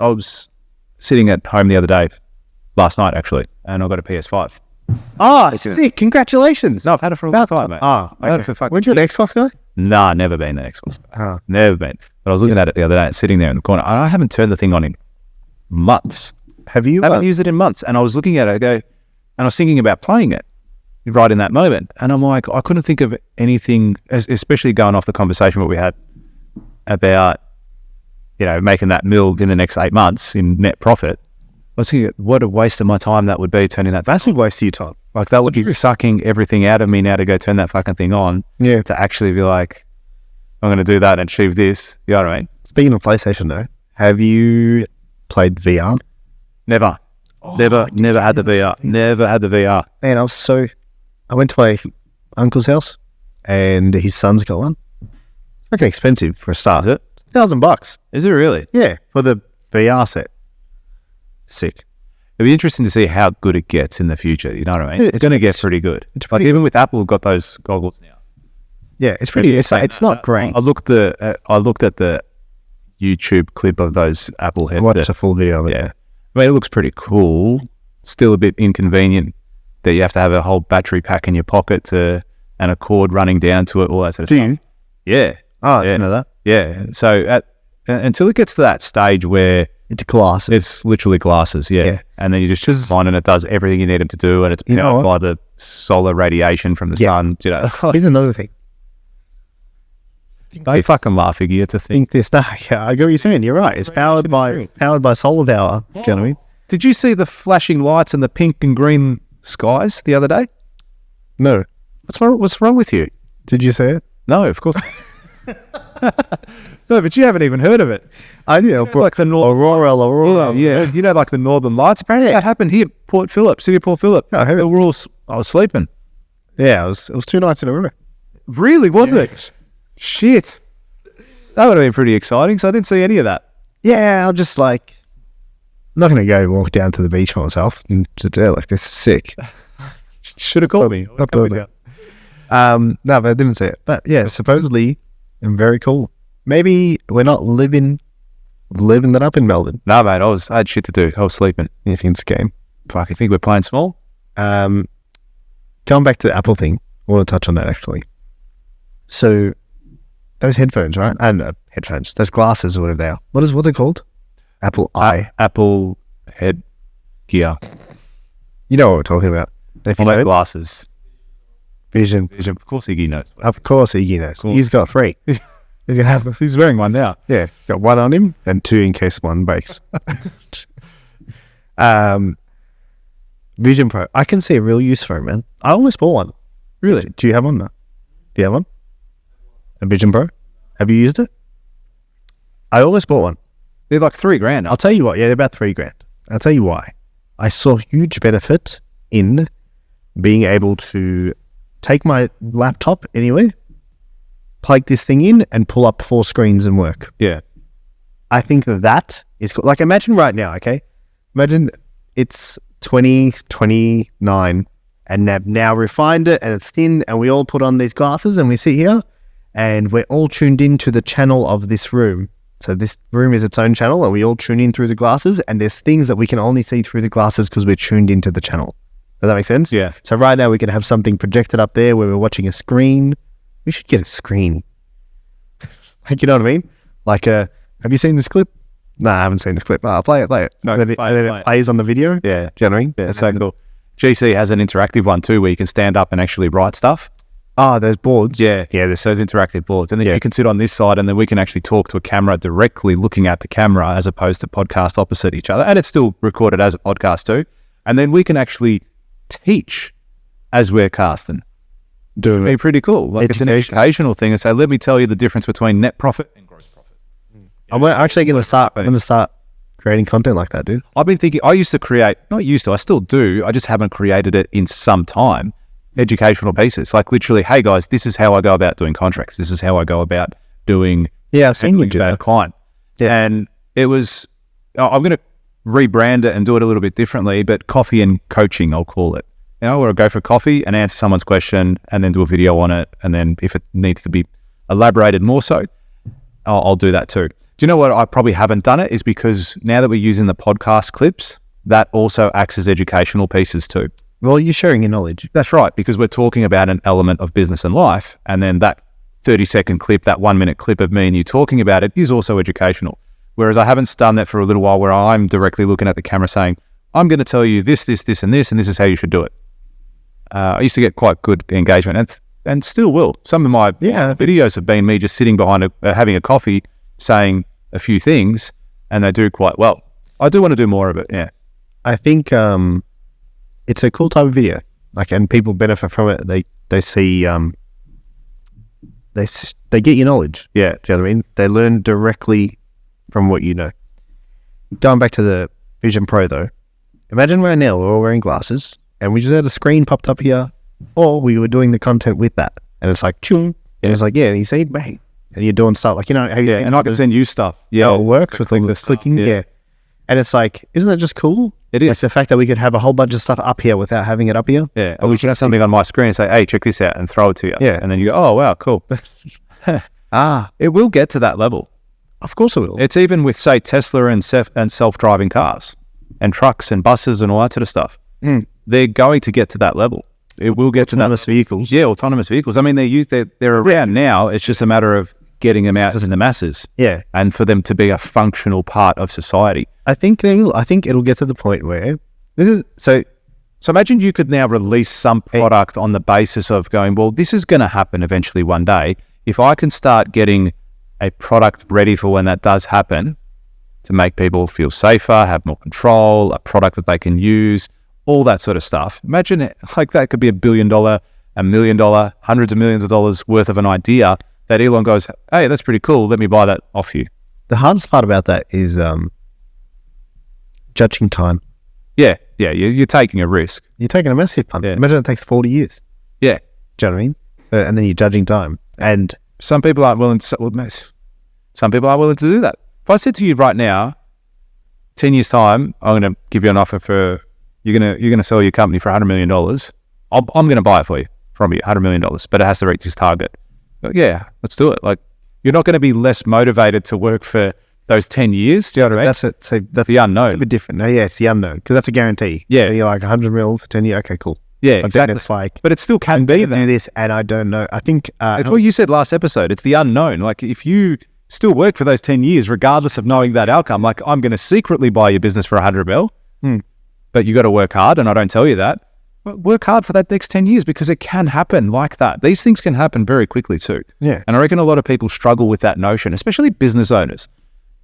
I was sitting at home the other day, last night actually, and I got a PS5. Oh, sick. Congratulations. No, I've had it for a long time, mate. Oh, I've had it for fucking... Weren't you an Xbox guy? Nah, never been an Xbox. Oh. Never been. But I was looking at it the other day, sitting there in the corner, and I haven't turned the thing on in months. Have you? I haven't used it in months. And I was looking at it, and I was thinking about playing it right in that moment. And I'm like, I couldn't think of anything, especially going off the conversation what we had about, making that mill in the next 8 months in net profit. I was thinking, what a waste of my time that would be turning that. Massive waste of your time. Like that would be sucking everything out of me now to go turn that fucking thing on. Yeah. To actually be like, I'm going to do that and achieve this. You know what I mean? Speaking of PlayStation though, have you played VR? Never. Never had the VR. Never had the VR. Man, I went to my uncle's house and his son's got one. Fucking expensive for a start. Is it? $1,000. Is it really? Yeah, for the VR set. Sick. It'd be interesting to see how good it gets in the future. You know what I mean? It's going to get pretty good. Like even with Apple, got those goggles now. Yeah, it's pretty. It's not great. I looked at the YouTube clip of those Apple headsets. I watched a full video of it. Yeah, I mean it looks pretty cool. Still a bit inconvenient that you have to have a whole battery pack in your pocket and a cord running down to it. All that sort of stuff. Do you? Yeah. Oh, I didn't know that. Yeah. So until it gets to that stage where it's glasses. It's literally glasses, yeah. And then you just on and it does everything you need it to do, and it's powered by the solar radiation from the sun. Here's another thing. They fucking laugh at you to think this. No, yeah, I get what you're saying. You're right. It's powered by solar power. Do you know what I mean? Did you see the flashing lights and the pink and green skies the other day? No. What's wrong with you? Did you see it? No, of course. No, but you haven't even heard of it. I do. Like the Aurora. Yeah. Like the Northern Lights. Apparently that happened here, City of Port Phillip. Yeah, I heard it. I was sleeping. Yeah, it was 2 nights in a row. Really, was it? Shit. That would have been pretty exciting, so I didn't see any of that. Yeah, I'm just like, I'm not going to go walk down to the beach by myself and sit there like, this is sick. Should have called me. No, but I didn't see it. But yeah, supposedly, and very cool. Maybe we're not living that up in Melbourne. No, mate, I had shit to do. I was sleeping. You think it's a game? Fuck, you think we're playing small? Going back to the Apple thing, I want to touch on that actually. So, those headphones, right? And headphones, those glasses or whatever they are. What's it called? Apple Eye. Apple head gear. You know what we're talking about. If you know glasses. Vision. Of course Iggy knows. Of course Iggy knows. He's got 3. He's wearing one now. Yeah, got 1 on him and 2 in case one breaks. Vision Pro. I can see a real use for it, man. I almost bought one. Really? Do you have one now? Do you have one? A Vision Pro? Have you used it? I almost bought one. They're like $3,000. I'll tell you what. Yeah, they're about $3,000. I'll tell you why. I saw huge benefit in being able to take my laptop anywhere, plug this thing in, and pull up 4 screens and work. Yeah. I think that is cool. Like, imagine right now, okay? Imagine it's 2029 and they've now refined it and it's thin and we all put on these glasses and we sit here and we're all tuned into the channel of this room. So this room is its own channel and we all tune in through the glasses, and there's things that we can only see through the glasses because we're tuned into the channel. Does that make sense? Yeah. So right now we can have something projected up there where we're watching a screen. We should get a screen. Like, you know what I mean? Like, have you seen this clip? No, I haven't seen this clip. Play it. No, and then it plays on the video. Yeah. Do you know what I mean? Yeah, it's so cool. GC has an interactive one too where you can stand up and actually write stuff. Oh, those boards. Yeah, there's those interactive boards. And then you can sit on this side and then we can actually talk to a camera directly looking at the camera as opposed to podcast opposite each other. And it's still recorded as a podcast too. And then we can actually teach as we're casting. Doing it. Pretty cool. Like it's an educational thing. And so let me tell you the difference between net profit and gross profit. I'm actually going to start creating content like that, dude. I've been thinking, I still do. I just haven't created it in some time. Educational pieces, like literally, hey guys, this is how I go about doing contracts. This is how I go about doing. Yeah, I've seen you do that. A client. Yeah. And it was, I'm going to rebrand it and do it a little bit differently, but coffee and coaching, I'll call it. You know, where I go for coffee and answer someone's question and then do a video on it. And then if it needs to be elaborated more so, I'll do that too. Do you know what I probably haven't done it is because now that we're using the podcast clips, that also acts as educational pieces too. Well, you're sharing your knowledge. That's right, because we're talking about an element of business and life, and then that 30-second clip, that 1-minute clip of me and you talking about it is also educational. Whereas I haven't done that for a little while where I'm directly looking at the camera saying, I'm going to tell you this, this, this, and this is how you should do it. I used to get quite good engagement and still will. Some of my videos have been me just sitting behind having a coffee, saying a few things, and they do quite well. I do want to do more of it, yeah. I think it's a cool type of video, like, and people benefit from it. They see, they get your knowledge. Yeah. Do you know what I mean? They learn directly from what you know. Going back to the Vision Pro though, imagine right now we're all wearing glasses and we just had a screen popped up here, or we were doing the content with that, and it's like, chung, and it's like, yeah, and you say, bang, and you're doing stuff like, you know, how you and I can send you stuff. Yeah, it works with all this clicking. Yeah. And it's like, isn't it just cool? It is. Like the fact that we could have a whole bunch of stuff up here without having it up here. Yeah. Or we could have something on my screen and say, hey, check this out, and throw it to you. Yeah. And then you go, oh, wow, cool. It will get to that level. Of course it will. It's even with, say, Tesla and self-driving cars and trucks and buses and all that sort of stuff. They're going to get to that level. It will get to that. Autonomous vehicles. Yeah, autonomous vehicles. I mean, they're around now. It's just a matter of getting them out in the masses. Yeah. And for them to be a functional part of society. I think they will. I think it'll get to the point where this is so imagine you could now release some product on the basis of going, well, this is going to happen eventually one day. If I can start getting a product ready for when that does happen to make people feel safer, have more control, a product that they can use, all that sort of stuff. Imagine it, like that could be $1 billion, $1 million, hundreds of millions of dollars worth of an idea that Elon goes, hey, that's pretty cool. Let me buy that off you. the hardest part about that is judging time. Yeah, you're taking a risk. You're taking a massive punt. Yeah. Imagine it takes 40 years. Yeah. Do you know what I mean? And then you're judging time. And some people aren't willing to, some people aren't willing to do that. If I said to you right now, 10 years time, I'm going to give you an offer for, you're going to sell your company for $100 million. I'm going to buy it for you, from you, $100 million, but it has to reach this target. But yeah, let's do it. Like, you're not going to be less motivated to work for those 10 years. Do you know what I mean? that's it. So that's the unknown. It's a bit different. No, yeah, it's the unknown because that's a guarantee. Yeah. So you're like 100 mil for 10 years. Okay, cool. Yeah, But exactly. then it's like, But it still can be do that. this and I don't know. I think It's what you said last episode. It's the unknown. Like, if you still work for those 10 years, regardless of knowing that outcome, like, I'm going to secretly buy your business for 100 mil, but you got to work hard, and I don't tell you that. But work hard for that next 10 years because it can happen like that. These things can happen very quickly too. Yeah. And I reckon a lot of people struggle with that notion, especially business owners.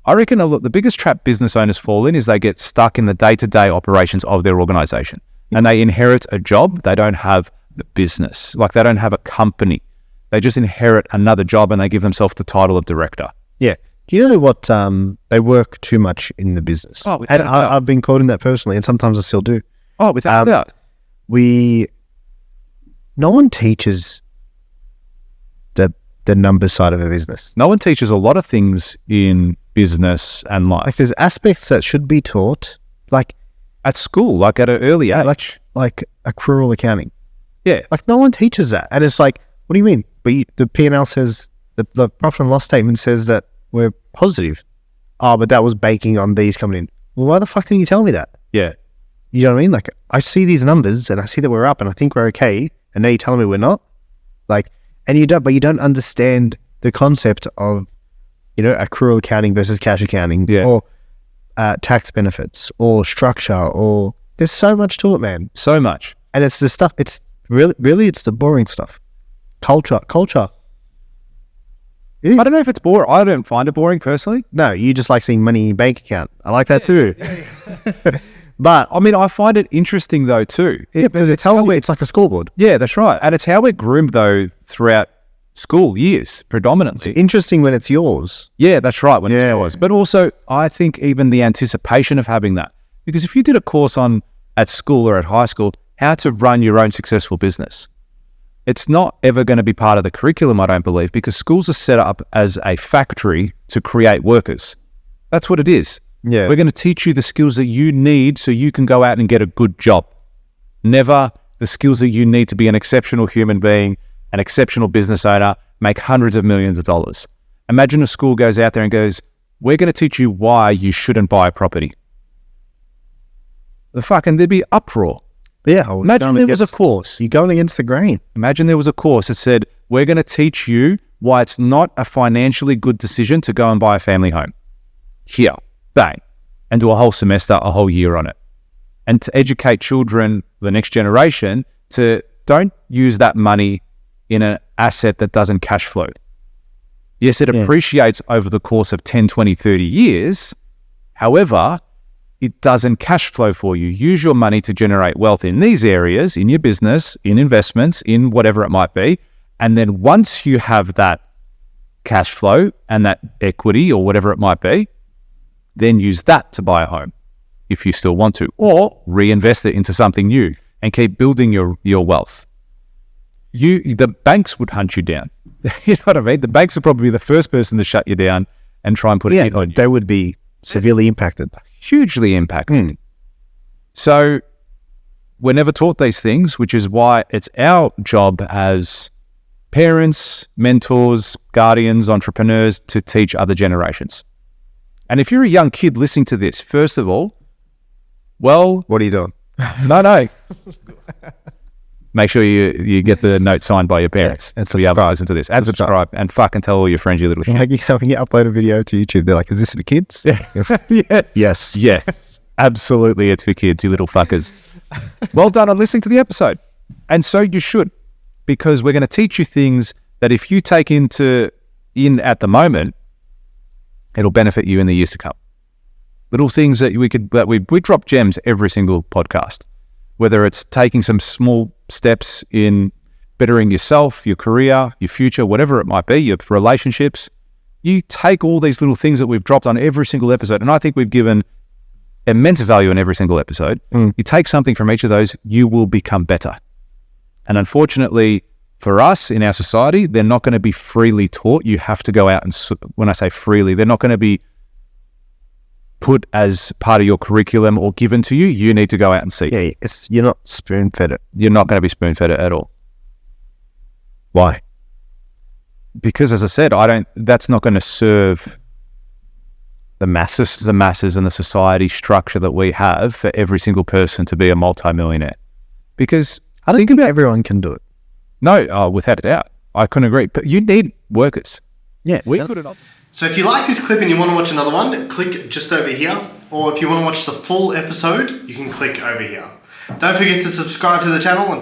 I reckon the biggest trap business owners fall in is they get stuck in the day-to-day operations of their organization. And they inherit a job. They don't have the business. Like, they don't have a company. They just inherit another job and they give themselves the title of director. Yeah. Do you know what? They work too much in the business. Oh, without and a doubt. I've been quoting that personally, and sometimes I still do. Oh, without doubt. No one teaches the numbers side of a business. No one teaches a lot of things in business and life. Like, there's aspects that should be taught, like At school, like at an early age. like accrual accounting. Yeah. Like, no one teaches that, and it's like, what do you mean? But the P&L says the profit and loss statement says that we're positive. Oh, but that was banking on these coming in. Well, why the fuck didn't you tell me that? Yeah. You know what I mean? Like, I see these numbers and I see that we're up and I think we're okay, and now you're telling me we're not. Like, and you don't understand the concept of, accrual accounting versus cash accounting, or tax benefits, or structure, or there's so much to it, man. So much. And it's the stuff. It's really it's the boring stuff. Culture. I don't know if it's boring. I don't find it boring personally. No, you just like seeing money in your bank account. I like that too. But I mean, I find it interesting though too. because it's like a scoreboard. Yeah, that's right. And it's how we're groomed though throughout school years predominantly. Interesting when it's yours. Yeah, that's right. When Yeah. it was. But also, I think even the anticipation of having that. Because if you did a course at school or at high school, how to run your own successful business, it's not ever going to be part of the curriculum, I don't believe, because schools are set up as a factory to create workers. That's what it is. Yeah. We're going to teach you the skills that you need so you can go out and get a good job. Never the skills that you need to be an exceptional human being, an exceptional business owner, make hundreds of millions of dollars. Imagine a school goes out there and goes, we're going to teach you why you shouldn't buy a property. There'd be uproar. Yeah. Imagine there was a course. You're going against the grain. Imagine there was a course that said, we're going to teach you why it's not a financially good decision to go and buy a family home. Here, bang. And do a whole semester, a whole year on it. And to educate children, the next generation, to don't use that money in an asset that doesn't cash flow. Yes, it appreciates over the course of 10, 20, 30 years. However, it doesn't cash flow for you. Use your money to generate wealth in these areas, in your business, in investments, in whatever it might be. And then once you have that cash flow and that equity or whatever it might be, then use that to buy a home if you still want to, or reinvest it into something new and keep building your wealth. The banks would hunt you down. You know what I mean? The banks would probably be the first person to shut you down and try and put it on you. They would be severely impacted. Hugely impacted. So we're never taught these things, which is why it's our job as parents, mentors, guardians, entrepreneurs to teach other generations. And if you're a young kid listening to this, first of all, well... What are you doing? No. Make sure you get the note signed by your parents. And so you have to listen to this. And subscribe. And fucking tell all your friends, you little shit. When you upload a video to YouTube, they're like, is this for kids? Yeah. Yes. Absolutely, it's for kids, you little fuckers. Well done on listening to the episode. And so you should, because we're going to teach you things that if you take in at the moment, it'll benefit you in the years to come. Little things that we drop gems every single podcast, whether it's taking some small steps in bettering yourself, your career, your future, whatever it might be, your relationships. You take all these little things that we've dropped on every single episode, and I think we've given immense value in every single episode. You take something from each of those, you will become better. And unfortunately, for us in our society, they're not going to be freely taught. You have to go out and, when I say freely, they're not going to be put as part of your curriculum or given to you. You need to go out and seek. Yeah, you're not spoon-fed it. You're not going to be spoon-fed it at all. Why? Because, as I said, that's not going to serve the masses and the society structure that we have for every single person to be a multimillionaire. Because I don't think everyone can do it. No, without a doubt. I couldn't agree. But you need workers. Yeah. We couldn't. So if you like this clip and you want to watch another one, click just over here. Or if you want to watch the full episode, you can click over here. Don't forget to subscribe to the channel and thank